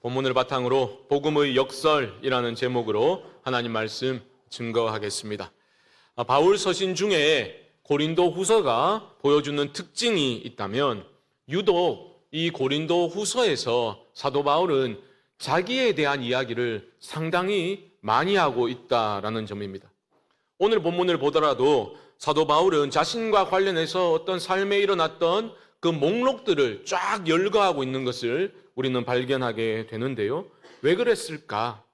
본문을 바탕으로 복음의 역설이라는 제목으로 하나님 말씀 증거하겠습니다. 바울 서신 중에 고린도 후서가 보여주는 특징이 있다면 유독 이 고린도 후서에서 사도 바울은 자기에 대한 이야기를 상당히 많이 하고 있다라는 점입니다. 오늘 본문을 보더라도 사도 바울은 자신과 관련해서 어떤 삶에 일어났던 그 목록들을 쫙 열거하고 있는 것을 우리는 발견하게 되는데요. 왜 그랬을까?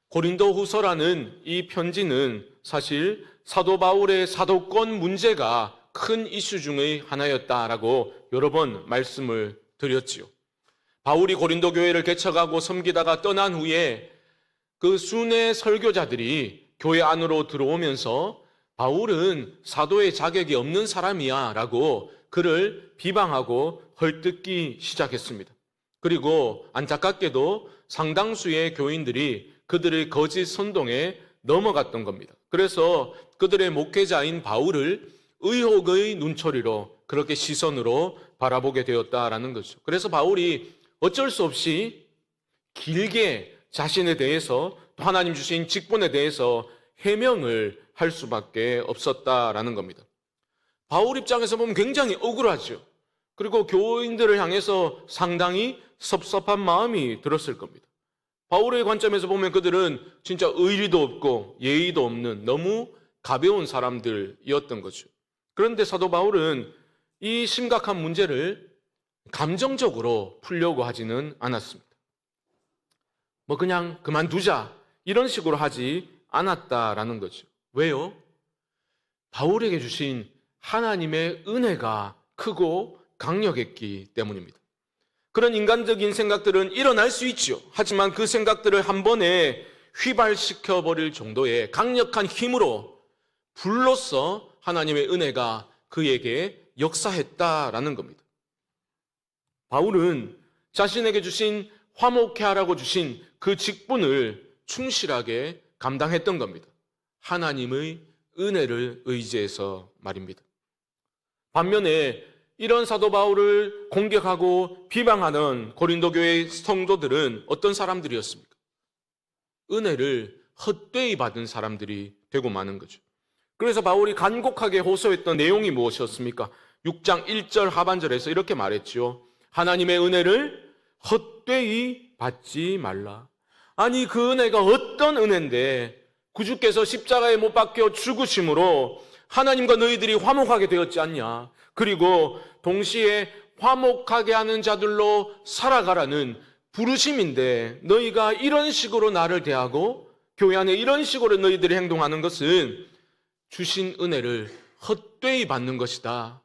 고린도 후서라는 이 편지는 사실 사도 바울의 사도권 문제가 큰 이슈 중의 하나였다라고 여러 번 말씀을 드렸지요. 바울이 고린도 교회를 개척하고 섬기다가 떠난 후에 그 순회 설교자들이 교회 안으로 들어오면서 바울은 사도의 자격이 없는 사람이야 라고 그를 비방하고 헐뜯기 시작했습니다. 그리고 안타깝게도 상당수의 교인들이 그들의 거짓 선동에 넘어갔던 겁니다. 그래서 그들의 목회자인 바울을 의혹의 눈초리로 그렇게 시선으로 바라보게 되었다라는 거죠. 그래서 바울이 어쩔 수 없이 길게 자신에 대해서 또 하나님 주신 직분에 대해서 해명을 할 수밖에 없었다라는 겁니다. 바울 입장에서 보면 굉장히 억울하죠. 그리고 교인들을 향해서 상당히 섭섭한 마음이 들었을 겁니다. 바울의 관점에서 보면 그들은 진짜 의리도 없고 예의도 없는 너무 가벼운 사람들이었던 거죠. 그런데 사도 바울은 이 심각한 문제를 감정적으로 풀려고 하지는 않았습니다. 그냥 그만두자 이런 식으로 하지 않았다라는 거죠. 왜요? 바울에게 주신 하나님의 은혜가 크고 강력했기 때문입니다. 그런 인간적인 생각들은 일어날 수 있죠. 하지만 그 생각들을 한 번에 휘발시켜 버릴 정도의 강력한 힘으로 불로써 하나님의 은혜가 그에게 역사했다라는 겁니다. 바울은 자신에게 주신 화목케 하라고 주신 그 직분을 충실하게 감당했던 겁니다. 하나님의 은혜를 의지해서 말입니다. 반면에 이런 사도 바울을 공격하고 비방하는 고린도 교회의 성도들은 어떤 사람들이었습니까? 은혜를 헛되이 받은 사람들이 되고 마는 거죠. 그래서 바울이 간곡하게 호소했던 내용이 무엇이었습니까? 6장 1절 하반절에서 이렇게 말했죠. 하나님의 은혜를 헛되이 받지 말라. 아니 그 은혜가 어떤 은혜인데 구주께서 십자가에 못 박혀 죽으심으로 하나님과 너희들이 화목하게 되었지 않냐. 그리고 동시에 화목하게 하는 자들로 살아가라는 부르심인데 너희가 이런 식으로 나를 대하고 교회 안에 이런 식으로 너희들이 행동하는 것은 주신 은혜를 헛되이 받는 것이다.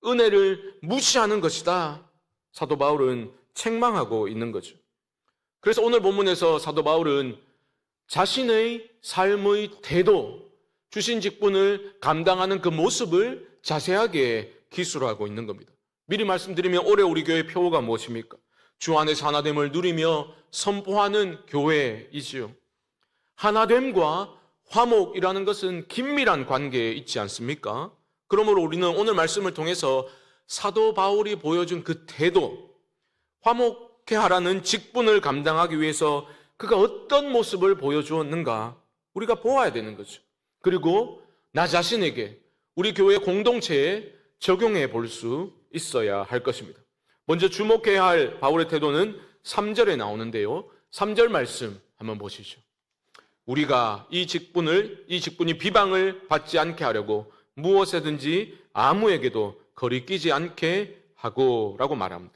은혜를 무시하는 것이다. 사도 바울은 책망하고 있는 거죠. 그래서 오늘 본문에서 사도 바울은 자신의 삶의 태도, 주신 직분을 감당하는 그 모습을 자세하게 기술하고 있는 겁니다. 미리 말씀드리면 올해 우리 교회 표어가 무엇입니까? 주 안에서 하나됨을 누리며 선포하는 교회이지요. 하나됨과 화목이라는 것은 긴밀한 관계에 있지 않습니까? 그러므로 우리는 오늘 말씀을 통해서 사도 바울이 보여준 그 태도, 화목케 하라는 직분을 감당하기 위해서 그가 어떤 모습을 보여주었는가 우리가 보아야 되는 거죠. 그리고 나 자신에게 우리 교회 공동체에 적용해 볼 수 있어야 할 것입니다. 먼저 주목해야 할 바울의 태도는 3절에 나오는데요. 3절 말씀 한번 보시죠. 우리가 이 직분이 비방을 받지 않게 하려고 무엇에든지 아무에게도 거리끼지 않게 하고 라고 말합니다.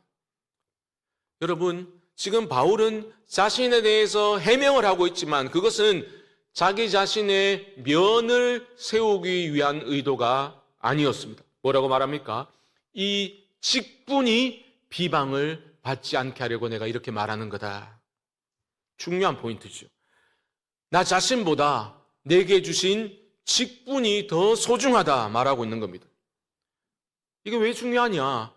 여러분, 지금 바울은 자신에 대해서 해명을 하고 있지만 그것은 자기 자신의 면을 세우기 위한 의도가 아니었습니다. 뭐라고 말합니까? 이 직분이 비방을 받지 않게 하려고 내가 이렇게 말하는 거다. 중요한 포인트죠. 나 자신보다 내게 주신 직분이 더 소중하다 말하고 있는 겁니다. 이게 왜 중요하냐?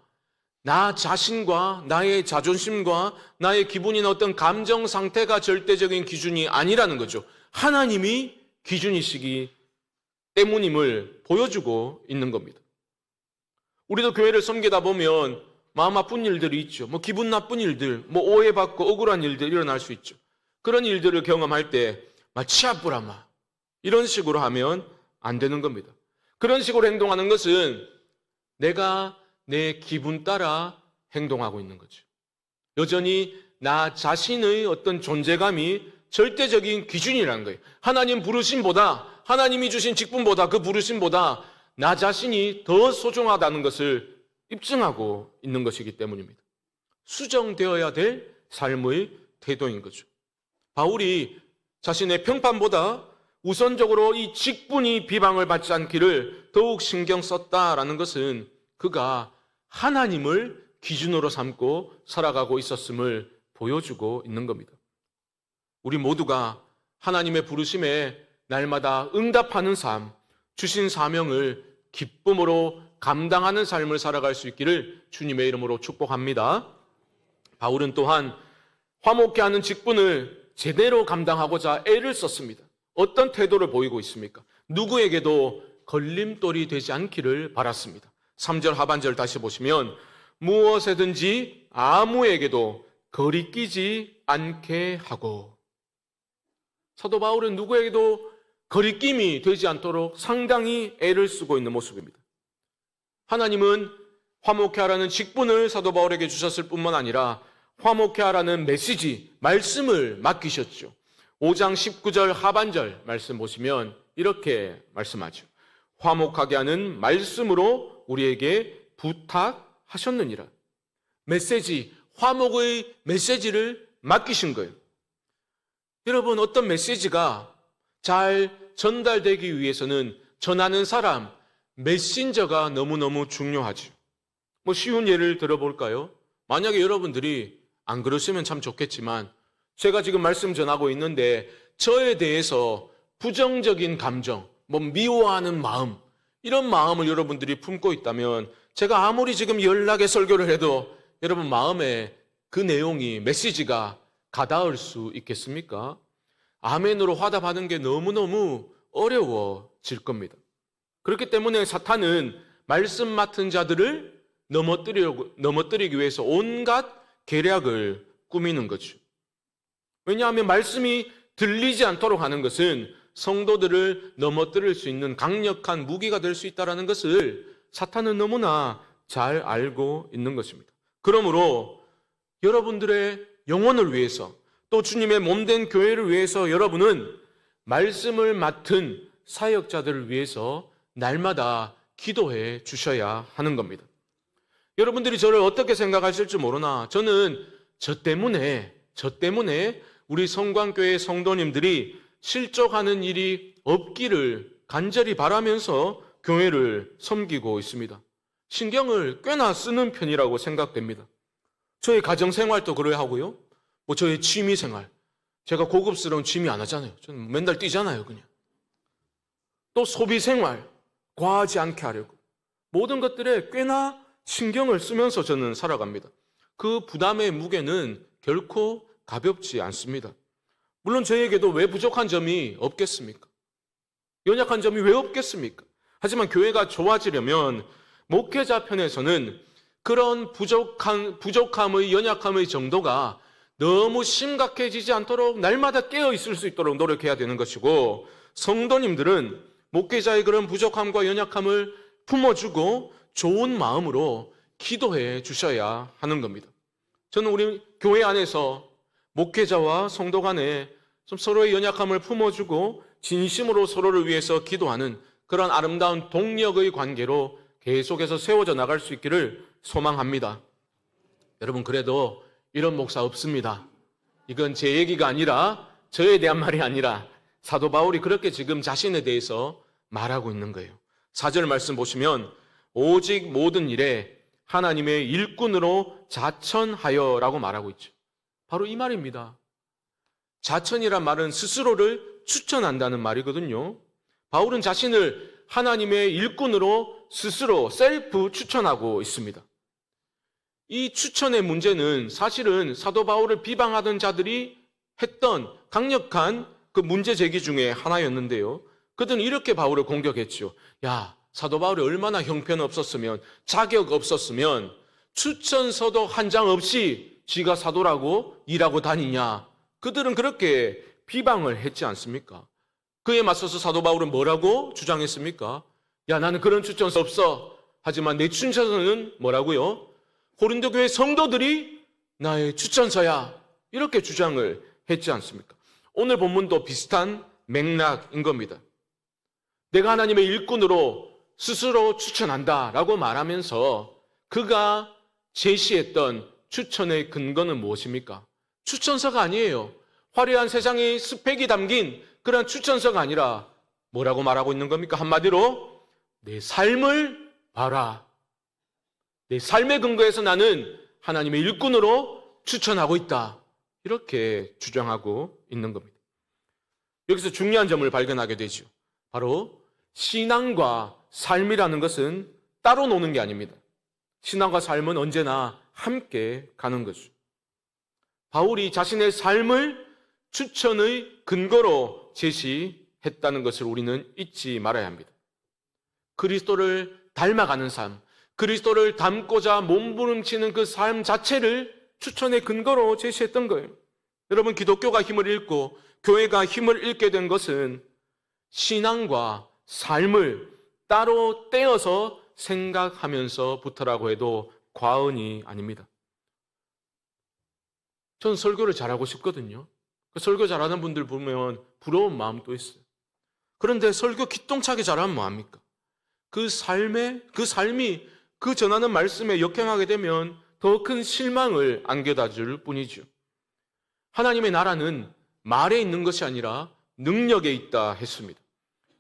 나 자신과 나의 자존심과 나의 기분이나 어떤 감정 상태가 절대적인 기준이 아니라는 거죠. 하나님이 기준이시기 때문임을 보여주고 있는 겁니다. 우리도 교회를 섬기다 보면 마음 아픈 일들이 있죠. 기분 나쁜 일들, 오해받고 억울한 일들 일어날 수 있죠. 그런 일들을 경험할 때 치아뿌라마 이런 식으로 하면 안 되는 겁니다. 그런 식으로 행동하는 것은 내가 내 기분 따라 행동하고 있는 거죠. 여전히 나 자신의 어떤 존재감이 절대적인 기준이라는 거예요. 하나님 부르심보다, 하나님이 주신 직분보다, 그 부르심보다 나 자신이 더 소중하다는 것을 입증하고 있는 것이기 때문입니다. 수정되어야 될 삶의 태도인 거죠. 바울이 자신의 평판보다 우선적으로 이 직분이 비방을 받지 않기를 더욱 신경 썼다라는 것은 그가 하나님을 기준으로 삼고 살아가고 있었음을 보여주고 있는 겁니다. 우리 모두가 하나님의 부르심에 날마다 응답하는 삶, 주신 사명을 기쁨으로 감당하는 삶을 살아갈 수 있기를 주님의 이름으로 축복합니다. 바울은 또한 화목케 하는 직분을 제대로 감당하고자 애를 썼습니다. 어떤 태도를 보이고 있습니까? 누구에게도 걸림돌이 되지 않기를 바랐습니다. 3절 하반절 다시 보시면 무엇에든지 아무에게도 거리끼지 않게 하고, 사도 바울은 누구에게도 거리낌이 되지 않도록 상당히 애를 쓰고 있는 모습입니다. 하나님은 화목케 하라는 직분을 사도 바울에게 주셨을 뿐만 아니라 화목케 하라는 메시지, 말씀을 맡기셨죠. 5장 19절 하반절 말씀 보시면 이렇게 말씀하죠. 화목하게 하는 말씀으로 우리에게 부탁하셨느니라. 메시지, 화목의 메시지를 맡기신 거예요. 여러분, 어떤 메시지가 잘 전달되기 위해서는 전하는 사람, 메신저가 너무너무 중요하죠. 쉬운 예를 들어볼까요? 만약에 여러분들이 안 그러시면 참 좋겠지만 제가 지금 말씀 전하고 있는데 저에 대해서 부정적인 감정, 미워하는 마음, 이런 마음을 여러분들이 품고 있다면 제가 아무리 지금 연락에 설교를 해도 여러분 마음에 그 내용이, 메시지가 가닿을 수 있겠습니까? 아멘으로 화답하는 게 너무너무 어려워질 겁니다. 그렇기 때문에 사탄은 말씀 맡은 자들을 넘어뜨리기 위해서 온갖 계략을 꾸미는 거죠. 왜냐하면 말씀이 들리지 않도록 하는 것은 성도들을 넘어뜨릴 수 있는 강력한 무기가 될 수 있다는 것을 사탄은 너무나 잘 알고 있는 것입니다. 그러므로 여러분들의 영혼을 위해서, 또 주님의 몸된 교회를 위해서 여러분은 말씀을 맡은 사역자들을 위해서 날마다 기도해 주셔야 하는 겁니다. 여러분들이 저를 어떻게 생각하실지 모르나 저는 저 때문에 우리 성광교회 성도님들이 실족하는 일이 없기를 간절히 바라면서 교회를 섬기고 있습니다. 신경을 꽤나 쓰는 편이라고 생각됩니다. 저의 가정생활도 그래야 하고요. 저의 취미생활. 제가 고급스러운 취미 안 하잖아요. 저는 맨날 뛰잖아요, 그냥. 또 소비생활. 과하지 않게 하려고. 모든 것들에 꽤나 신경을 쓰면서 저는 살아갑니다. 그 부담의 무게는 결코 가볍지 않습니다. 물론 저에게도 왜 부족한 점이 없겠습니까? 연약한 점이 왜 없겠습니까? 하지만 교회가 좋아지려면 목회자 편에서는 그런 부족함의, 연약함의 정도가 너무 심각해지지 않도록 날마다 깨어 있을 수 있도록 노력해야 되는 것이고, 성도님들은 목회자의 그런 부족함과 연약함을 품어주고 좋은 마음으로 기도해 주셔야 하는 겁니다. 저는 우리 교회 안에서 목회자와 성도 간에 좀 서로의 연약함을 품어주고 진심으로 서로를 위해서 기도하는 그런 아름다운 동력의 관계로 계속해서 세워져 나갈 수 있기를 소망합니다. 여러분, 그래도 이런 목사 없습니다. 이건 제 얘기가 아니라, 저에 대한 말이 아니라 사도 바울이 그렇게 지금 자신에 대해서 말하고 있는 거예요. 4절 말씀 보시면 오직 모든 일에 하나님의 일꾼으로 자천하여라고 말하고 있죠. 바로 이 말입니다. 자천이란 말은 스스로를 추천한다는 말이거든요. 바울은 자신을 하나님의 일꾼으로 스스로 셀프 추천하고 있습니다. 이 추천의 문제는 사실은 사도 바울을 비방하던 자들이 했던 강력한 그 문제 제기 중에 하나였는데요. 그들은 이렇게 바울을 공격했죠. 야, 사도 바울이 얼마나 형편없었으면, 자격 없었으면 추천서도 한 장 없이 지가 사도라고 일하고 다니냐? 그들은 그렇게 비방을 했지 않습니까? 그에 맞서서 사도 바울은 뭐라고 주장했습니까? 야, 나는 그런 추천서 없어. 하지만 내 추천서는 뭐라고요? 고린도 교회 성도들이 나의 추천서야. 이렇게 주장을 했지 않습니까? 오늘 본문도 비슷한 맥락인 겁니다. 내가 하나님의 일꾼으로 스스로 추천한다라고 말하면서 그가 제시했던 추천의 근거는 무엇입니까? 추천서가 아니에요. 화려한 세상의 스펙이 담긴 그런 추천서가 아니라 뭐라고 말하고 있는 겁니까? 한마디로 내 삶을 봐라. 내 삶의 근거에서 나는 하나님의 일꾼으로 추천하고 있다. 이렇게 주장하고 있는 겁니다. 여기서 중요한 점을 발견하게 되죠. 바로 신앙과 삶이라는 것은 따로 노는 게 아닙니다. 신앙과 삶은 언제나 함께 가는 거죠. 바울이 자신의 삶을 추천의 근거로 제시했다는 것을 우리는 잊지 말아야 합니다. 그리스도를 닮아가는 삶, 그리스도를 닮고자 몸부림치는 그 삶 자체를 추천의 근거로 제시했던 거예요. 여러분, 기독교가 힘을 잃고 교회가 힘을 잃게 된 것은 신앙과 삶을 따로 떼어서 생각하면서부터라고 해도 과언이 아닙니다. 전 설교를 잘하고 싶거든요. 그 설교 잘하는 분들 보면 부러운 마음도 있어요. 그런데 설교 기똥차게 잘하면 뭐합니까? 그 삶이 그 전하는 말씀에 역행하게 되면 더 큰 실망을 안겨다 줄 뿐이죠. 하나님의 나라는 말에 있는 것이 아니라 능력에 있다 했습니다.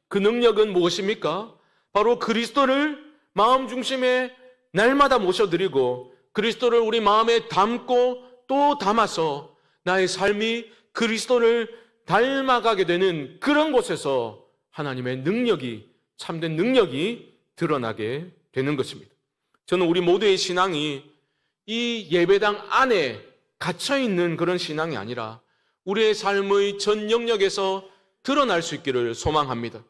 그 능력은 무엇입니까? 바로 그리스도를 마음 중심에 날마다 모셔드리고 그리스도를 우리 마음에 담고 또 담아서 나의 삶이 그리스도를 닮아가게 되는 그런 곳에서 하나님의 능력이, 참된 능력이 드러나게 되는 것입니다. 저는 우리 모두의 신앙이 이 예배당 안에 갇혀있는 그런 신앙이 아니라 우리의 삶의 전 영역에서 드러날 수 있기를 소망합니다.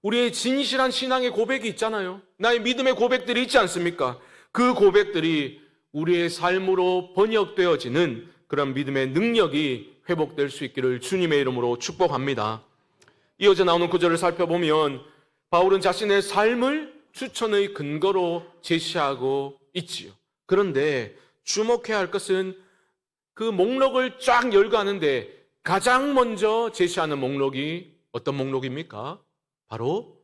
우리의 진실한 신앙의 고백이 있잖아요. 나의 믿음의 고백들이 있지 않습니까? 그 고백들이 우리의 삶으로 번역되어지는 그런 믿음의 능력이 회복될 수 있기를 주님의 이름으로 축복합니다. 이어져 나오는 구절을 살펴보면 바울은 자신의 삶을 추천의 근거로 제시하고 있지요. 그런데 주목해야 할 것은 그 목록을 쫙 열거하는데 가장 먼저 제시하는 목록이 어떤 목록입니까? 바로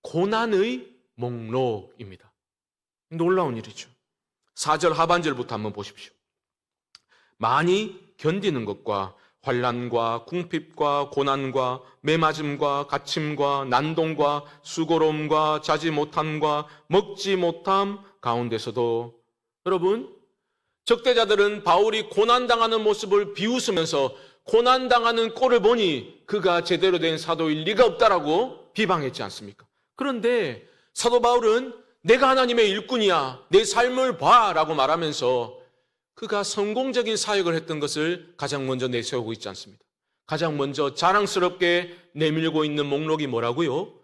고난의 목록입니다. 놀라운 일이죠. 4절 하반절부터 한번 보십시오. 많이 견디는 것과 환난과 궁핍과 고난과 매맞음과 갇힘과 난동과 수고로움과 자지 못함과 먹지 못함 가운데서도 여러분, 적대자들은 바울이 고난당하는 모습을 비웃으면서 고난당하는 꼴을 보니 그가 제대로 된 사도일 리가 없다라고 비방했지 않습니까? 그런데 사도 바울은 내가 하나님의 일꾼이야, 내 삶을 봐 라고 말하면서 그가 성공적인 사역을 했던 것을 가장 먼저 내세우고 있지 않습니다. 가장 먼저 자랑스럽게 내밀고 있는 목록이 뭐라고요?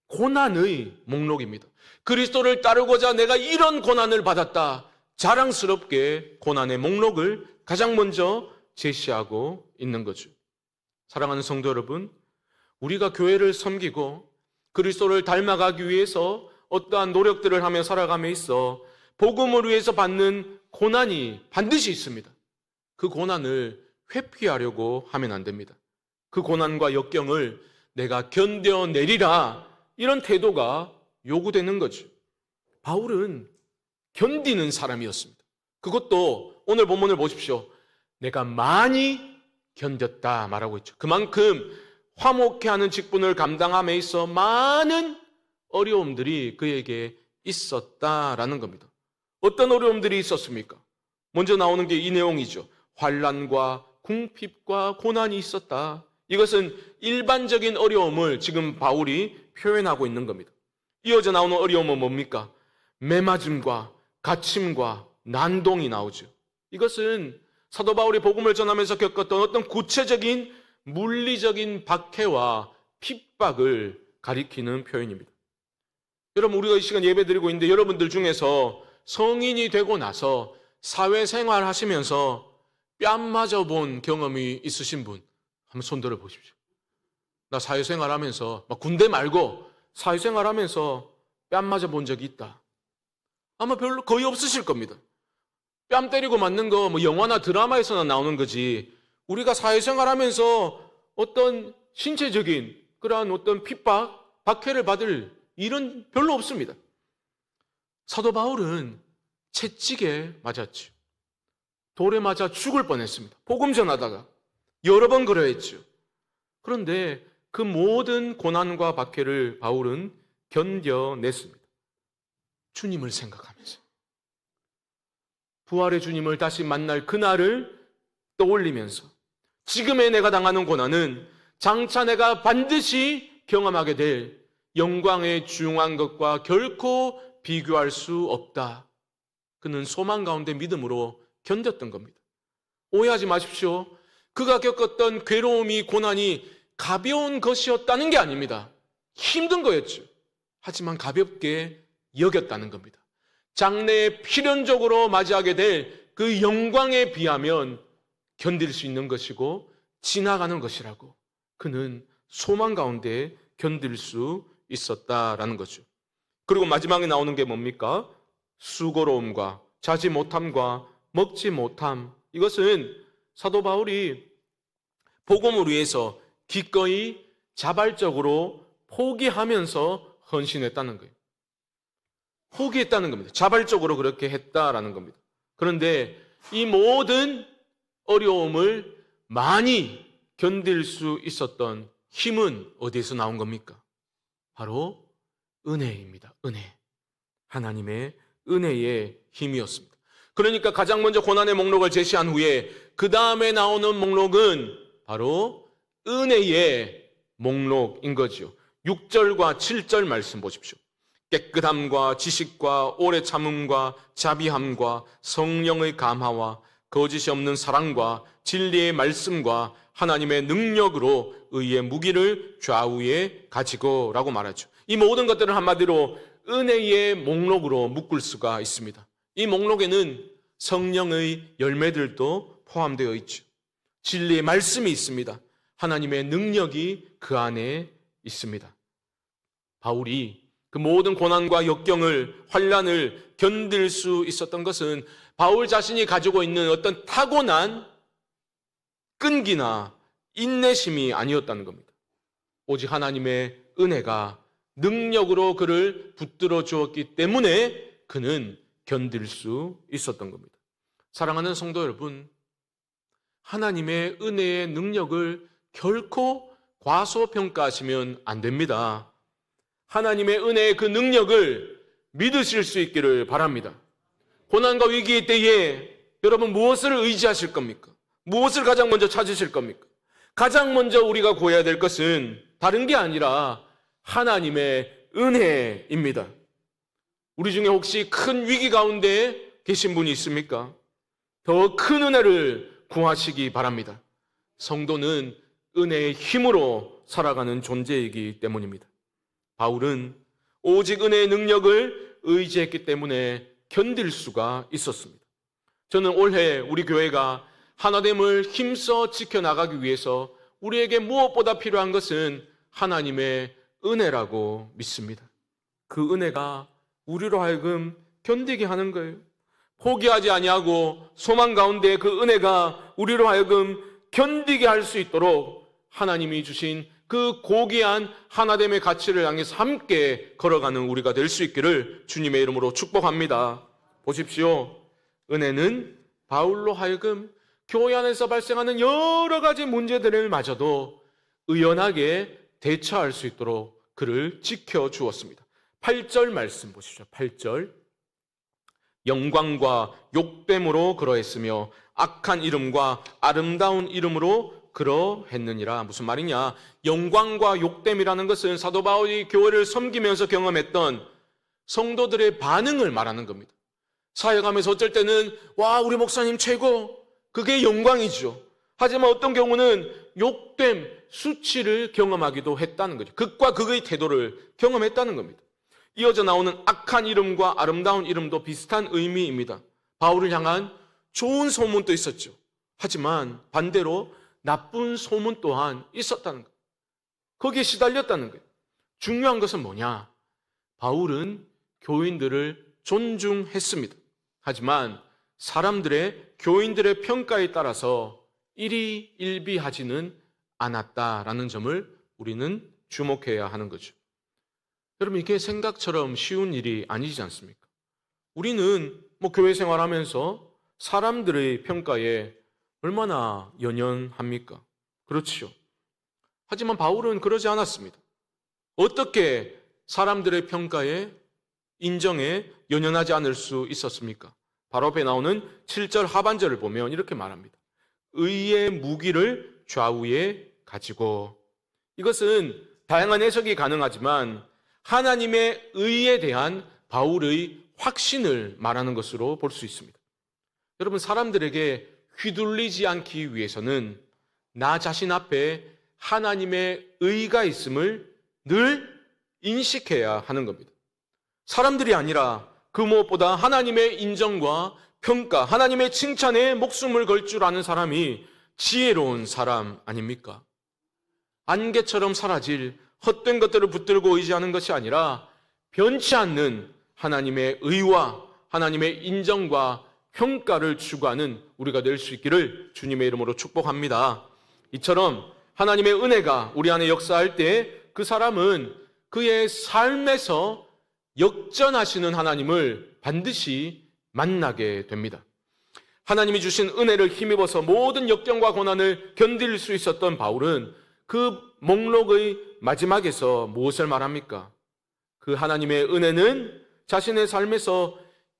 고난의 목록입니다. 그리스도를 따르고자 내가 이런 고난을 받았다. 자랑스럽게 고난의 목록을 가장 먼저 제시하고 있는 거죠. 사랑하는 성도 여러분, 우리가 교회를 섬기고 그리스도를 닮아가기 위해서 어떠한 노력들을 하며 살아감에 있어 복음을 위해서 받는 고난이 반드시 있습니다. 그 고난을 회피하려고 하면 안 됩니다. 그 고난과 역경을 내가 견뎌내리라, 이런 태도가 요구되는 거죠. 바울은 견디는 사람이었습니다. 그것도 오늘 본문을 보십시오. 내가 많이 견뎠다 말하고 있죠. 그만큼 화목해하는 직분을 감당함에 있어 많은 어려움들이 그에게 있었다라는 겁니다. 어떤 어려움들이 있었습니까? 먼저 나오는 게 이 내용이죠. 환난과 궁핍과 고난이 있었다. 이것은 일반적인 어려움을 지금 바울이 표현하고 있는 겁니다. 이어져 나오는 어려움은 뭡니까? 매맞음과 갇힘과 난동이 나오죠. 이것은 사도 바울이 복음을 전하면서 겪었던 어떤 구체적인 물리적인 박해와 핍박을 가리키는 표현입니다. 여러분, 우리가 이 시간 예배 드리고 있는데 여러분들 중에서 성인이 되고 나서 사회생활 하시면서 뺨 맞아본 경험이 있으신 분 한번 손 들어 보십시오. 나 사회생활 하면서 군대 말고 사회생활 하면서 뺨 맞아본 적이 있다. 아마 별로 거의 없으실 겁니다. 뺨 때리고 맞는 거 영화나 드라마에서나 나오는 거지, 우리가 사회생활 하면서 어떤 신체적인 그러한 어떤 핍박, 박해를 받을 일은 별로 없습니다. 사도 바울은 채찍에 맞았죠. 돌에 맞아 죽을 뻔했습니다. 복음 전하다가 여러 번 그러했죠. 그런데 그 모든 고난과 박해를 바울은 견뎌냈습니다. 주님을 생각하면서, 부활의 주님을 다시 만날 그날을 떠올리면서, 지금의 내가 당하는 고난은 장차 내가 반드시 경험하게 될 영광에 중요한 것과 결코 비교할 수 없다. 그는 소망 가운데 믿음으로 견뎠던 겁니다. 오해하지 마십시오. 그가 겪었던 괴로움이, 고난이 가벼운 것이었다는 게 아닙니다. 힘든 거였죠. 하지만 가볍게 여겼다는 겁니다. 장래에 필연적으로 맞이하게 될 그 영광에 비하면 견딜 수 있는 것이고 지나가는 것이라고 그는 소망 가운데 견딜 수 있었다라는 거죠. 그리고 마지막에 나오는 게 뭡니까? 수고로움과 자지 못함과 먹지 못함. 이것은 사도 바울이 복음을 위해서 기꺼이 자발적으로 포기하면서 헌신했다는 거예요. 포기했다는 겁니다. 자발적으로 그렇게 했다라는 겁니다. 그런데 이 모든 어려움을 많이 견딜 수 있었던 힘은 어디에서 나온 겁니까? 바로 은혜입니다. 은혜. 하나님의 은혜의 힘이었습니다. 그러니까 가장 먼저 고난의 목록을 제시한 후에 그 다음에 나오는 목록은 바로 은혜의 목록인 거죠. 6절과 7절 말씀 보십시오. 깨끗함과 지식과 오래 참음과 자비함과 성령의 감화와 거짓이 없는 사랑과 진리의 말씀과 하나님의 능력으로 의의 무기를 좌우에 가지고 라고 말하죠. 이 모든 것들을 한마디로 은혜의 목록으로 묶을 수가 있습니다. 이 목록에는 성령의 열매들도 포함되어 있죠. 진리의 말씀이 있습니다. 하나님의 능력이 그 안에 있습니다. 바울이 그 모든 고난과 역경을, 환난을 견딜 수 있었던 것은 바울 자신이 가지고 있는 어떤 타고난 끈기나 인내심이 아니었다는 겁니다. 오직 하나님의 은혜가 능력으로 그를 붙들어 주었기 때문에 그는 견딜 수 있었던 겁니다. 사랑하는 성도 여러분, 하나님의 은혜의 능력을 결코 과소평가하시면 안 됩니다. 하나님의 은혜의 그 능력을 믿으실 수 있기를 바랍니다. 고난과 위기의 때에 여러분 무엇을 의지하실 겁니까? 무엇을 가장 먼저 찾으실 겁니까? 가장 먼저 우리가 구해야 될 것은 다른 게 아니라 하나님의 은혜입니다. 우리 중에 혹시 큰 위기 가운데 계신 분이 있습니까? 더 큰 은혜를 구하시기 바랍니다. 성도는 은혜의 힘으로 살아가는 존재이기 때문입니다. 바울은 오직 은혜의 능력을 의지했기 때문에 견딜 수가 있었습니다. 저는 올해 우리 교회가 하나됨을 힘써 지켜나가기 위해서 우리에게 무엇보다 필요한 것은 하나님의 은혜라고 믿습니다. 그 은혜가 우리로 하여금 견디게 하는 거예요. 포기하지 아니하고 소망 가운데 그 은혜가 우리로 하여금 견디게 할 수 있도록 하나님이 주신 그 고귀한 하나됨의 가치를 향해서 함께 걸어가는 우리가 될 수 있기를 주님의 이름으로 축복합니다. 보십시오. 은혜는 바울로 하여금 교회 안에서 발생하는 여러 가지 문제들을 마저도 의연하게 대처할 수 있도록 그를 지켜주었습니다. 8절 말씀 보십시오. 8절. 영광과 욕됨으로 그러했으며 악한 이름과 아름다운 이름으로 그러했느니라. 무슨 말이냐? 영광과 욕됨이라는 것은 사도 바울이 교회를 섬기면서 경험했던 성도들의 반응을 말하는 겁니다. 사역하면서 어쩔 때는 와, 우리 목사님 최고, 그게 영광이죠. 하지만 어떤 경우는 욕됨, 수치를 경험하기도 했다는 거죠. 극과 극의 태도를 경험했다는 겁니다. 이어져 나오는 악한 이름과 아름다운 이름도 비슷한 의미입니다. 바울을 향한 좋은 소문도 있었죠. 하지만 반대로 나쁜 소문 또한 있었다는 거예요. 거기에 시달렸다는 거예요. 중요한 것은 뭐냐? 바울은 교인들을 존중했습니다. 하지만 사람들의, 교인들의 평가에 따라서 일희일비하지는 않았다라는 점을 우리는 주목해야 하는 거죠. 여러분, 이게 생각처럼 쉬운 일이 아니지 않습니까? 우리는 교회 생활하면서 사람들의 평가에 얼마나 연연합니까? 그렇지요. 하지만 바울은 그러지 않았습니다. 어떻게 사람들의 평가에, 인정에 연연하지 않을 수 있었습니까? 바로 앞에 나오는 7절 하반절을 보면 이렇게 말합니다. 의의 무기를 좌우에 가지고. 이것은 다양한 해석이 가능하지만 하나님의 의에 대한 바울의 확신을 말하는 것으로 볼 수 있습니다. 여러분, 사람들에게 휘둘리지 않기 위해서는 나 자신 앞에 하나님의 의가 있음을 늘 인식해야 하는 겁니다. 사람들이 아니라 그 무엇보다 하나님의 인정과 평가, 하나님의 칭찬에 목숨을 걸 줄 아는 사람이 지혜로운 사람 아닙니까? 안개처럼 사라질 헛된 것들을 붙들고 의지하는 것이 아니라 변치 않는 하나님의 의와 하나님의 인정과 평가를 추구하는 우리가 될 수 있기를 주님의 이름으로 축복합니다. 이처럼 하나님의 은혜가 우리 안에 역사할 때 그 사람은 그의 삶에서 역전하시는 하나님을 반드시 만나게 됩니다. 하나님이 주신 은혜를 힘입어서 모든 역경과 고난을 견딜 수 있었던 바울은 그 목록의 마지막에서 무엇을 말합니까? 그 하나님의 은혜는 자신의 삶에서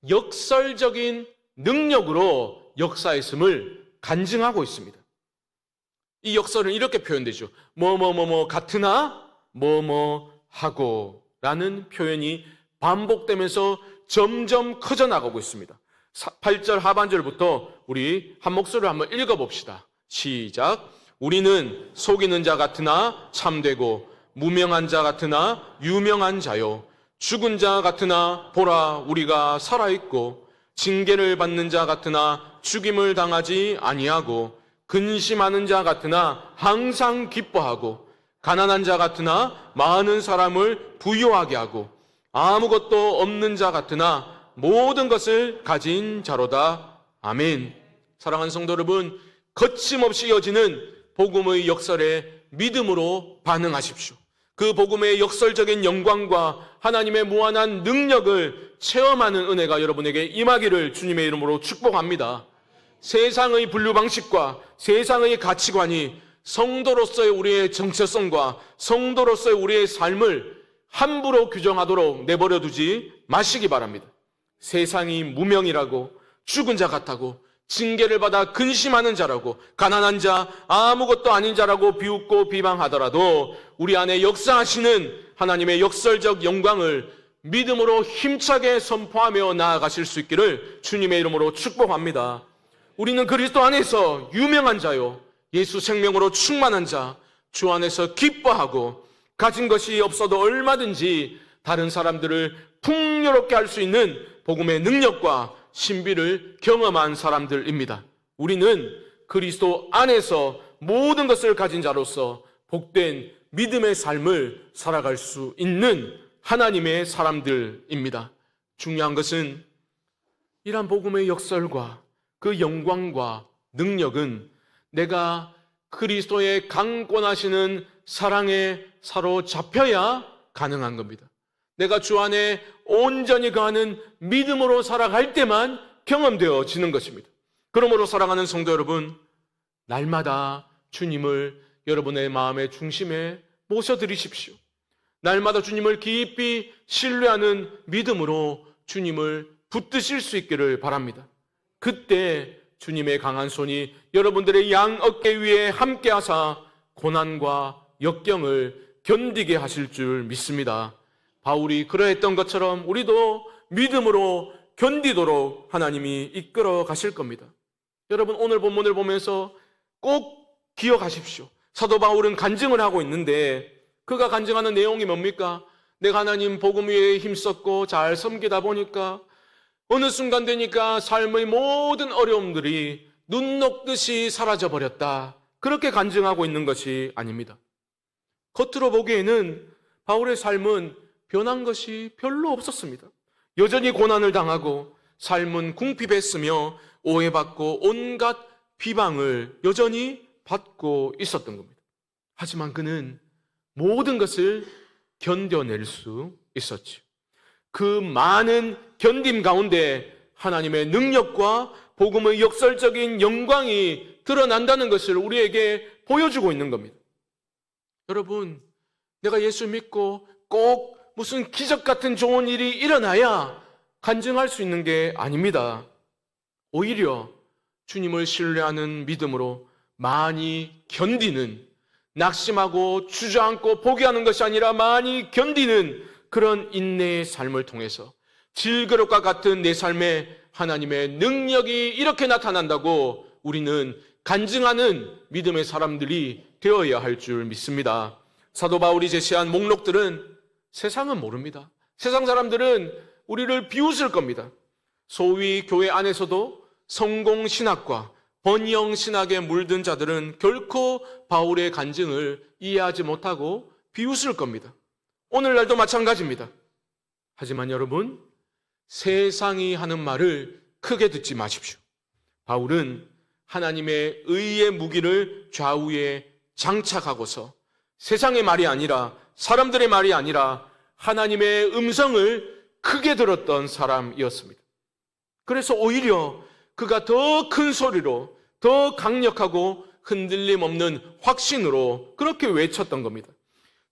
역설적인 능력으로 역사했음을 간증하고 있습니다. 이 역설은 이렇게 표현되죠. 같으나 하고 라는 표현이 반복되면서 점점 커져 나가고 있습니다. 8절 하반절부터 우리 한 목소리로 한번 읽어봅시다. 시작. 우리는 속이는 자 같으나 참되고 무명한 자 같으나 유명한 자요. 죽은 자 같으나 보라 우리가 살아있고 징계를 받는 자 같으나 죽임을 당하지 아니하고 근심하는 자 같으나 항상 기뻐하고 가난한 자 같으나 많은 사람을 부유하게 하고 아무것도 없는 자 같으나 모든 것을 가진 자로다. 아멘. 사랑하는 성도 여러분, 거침없이 이어지는 복음의 역설에 믿음으로 반응하십시오. 그 복음의 역설적인 영광과 하나님의 무한한 능력을 체험하는 은혜가 여러분에게 임하기를 주님의 이름으로 축복합니다. 세상의 분류 방식과 세상의 가치관이 성도로서의 우리의 정체성과 성도로서의 우리의 삶을 함부로 규정하도록 내버려 두지 마시기 바랍니다. 세상이 무명이라고, 죽은 자 같다고, 징계를 받아 근심하는 자라고, 가난한 자, 아무것도 아닌 자라고 비웃고 비방하더라도 우리 안에 역사하시는 하나님의 역설적 영광을 믿음으로 힘차게 선포하며 나아가실 수 있기를 주님의 이름으로 축복합니다. 우리는 그리스도 안에서 유명한 자요, 예수 생명으로 충만한 자, 주 안에서 기뻐하고 가진 것이 없어도 얼마든지 다른 사람들을 풍요롭게 할 수 있는 복음의 능력과 신비를 경험한 사람들입니다. 우리는 그리스도 안에서 모든 것을 가진 자로서 복된 믿음의 삶을 살아갈 수 있는 하나님의 사람들입니다. 중요한 것은 이러한 복음의 역설과 그 영광과 능력은 내가 그리스도의 강권하시는 사랑에 사로잡혀야 가능한 겁니다. 내가 주 안에 온전히 거하는 믿음으로 살아갈 때만 경험되어지는 것입니다. 그러므로 사랑하는 성도 여러분, 날마다 주님을 여러분의 마음의 중심에 모셔드리십시오. 날마다 주님을 깊이 신뢰하는 믿음으로 주님을 붙드실 수 있기를 바랍니다. 그때 주님의 강한 손이 여러분들의 양 어깨 위에 함께 하사 고난과 역경을 견디게 하실 줄 믿습니다. 바울이 그러했던 것처럼 우리도 믿음으로 견디도록 하나님이 이끌어 가실 겁니다. 여러분, 오늘 본문을 보면서 꼭 기억하십시오. 사도 바울은 간증을 하고 있는데 그가 간증하는 내용이 뭡니까? 내가 하나님 복음 위에 힘썼고 잘 섬기다 보니까 어느 순간 되니까 삶의 모든 어려움들이 눈 녹듯이 사라져버렸다. 그렇게 간증하고 있는 것이 아닙니다. 겉으로 보기에는 바울의 삶은 변한 것이 별로 없었습니다. 여전히 고난을 당하고 삶은 궁핍했으며 오해받고 온갖 비방을 여전히 받고 있었던 겁니다. 하지만 그는 모든 것을 견뎌낼 수 있었죠. 그 많은 견딤 가운데 하나님의 능력과 복음의 역설적인 영광이 드러난다는 것을 우리에게 보여주고 있는 겁니다. 여러분, 내가 예수 믿고 꼭 무슨 기적 같은 좋은 일이 일어나야 간증할 수 있는 게 아닙니다. 오히려 주님을 신뢰하는 믿음으로 많이 견디는, 낙심하고 주저앉고 포기하는 것이 아니라 많이 견디는 그런 인내의 삶을 통해서 질그릇과 같은 내 삶에 하나님의 능력이 이렇게 나타난다고 우리는 간증하는 믿음의 사람들이 되어야 할 줄 믿습니다. 사도 바울이 제시한 목록들은 세상은 모릅니다. 세상 사람들은 우리를 비웃을 겁니다. 소위 교회 안에서도 성공신학과 번영신학에 물든 자들은 결코 바울의 간증을 이해하지 못하고 비웃을 겁니다. 오늘날도 마찬가지입니다. 하지만 여러분, 세상이 하는 말을 크게 듣지 마십시오. 바울은 하나님의 의의 무기를 좌우에 장착하고서 세상의 말이 아니라, 사람들의 말이 아니라 하나님의 음성을 크게 들었던 사람이었습니다. 그래서 오히려 그가 더 큰 소리로, 더 강력하고 흔들림 없는 확신으로 그렇게 외쳤던 겁니다.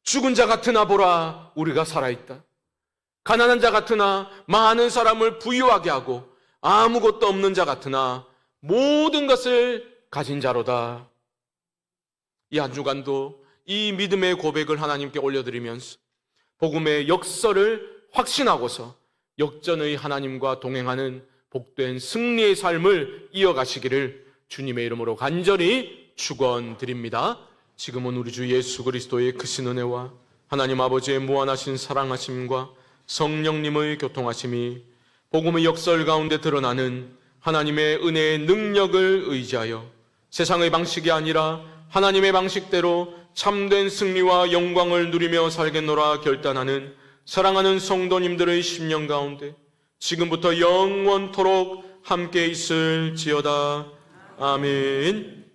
죽은 자 같으나 보라, 우리가 살아있다. 가난한 자 같으나 많은 사람을 부유하게 하고 아무것도 없는 자 같으나 모든 것을 가진 자로다. 이 한 주간도 이 믿음의 고백을 하나님께 올려드리면서 복음의 역설을 확신하고서 역전의 하나님과 동행하는 복된 승리의 삶을 이어가시기를 주님의 이름으로 간절히 축원드립니다. 지금은 우리 주 예수 그리스도의 크신 은혜와 하나님 아버지의 무한하신 사랑하심과 성령님의 교통하심이 복음의 역설 가운데 드러나는 하나님의 은혜의 능력을 의지하여 세상의 방식이 아니라 하나님의 방식대로 참된 승리와 영광을 누리며 살겠노라 결단하는 사랑하는 성도님들의 심령 가운데 지금부터 영원토록 함께 있을지어다. 아멘.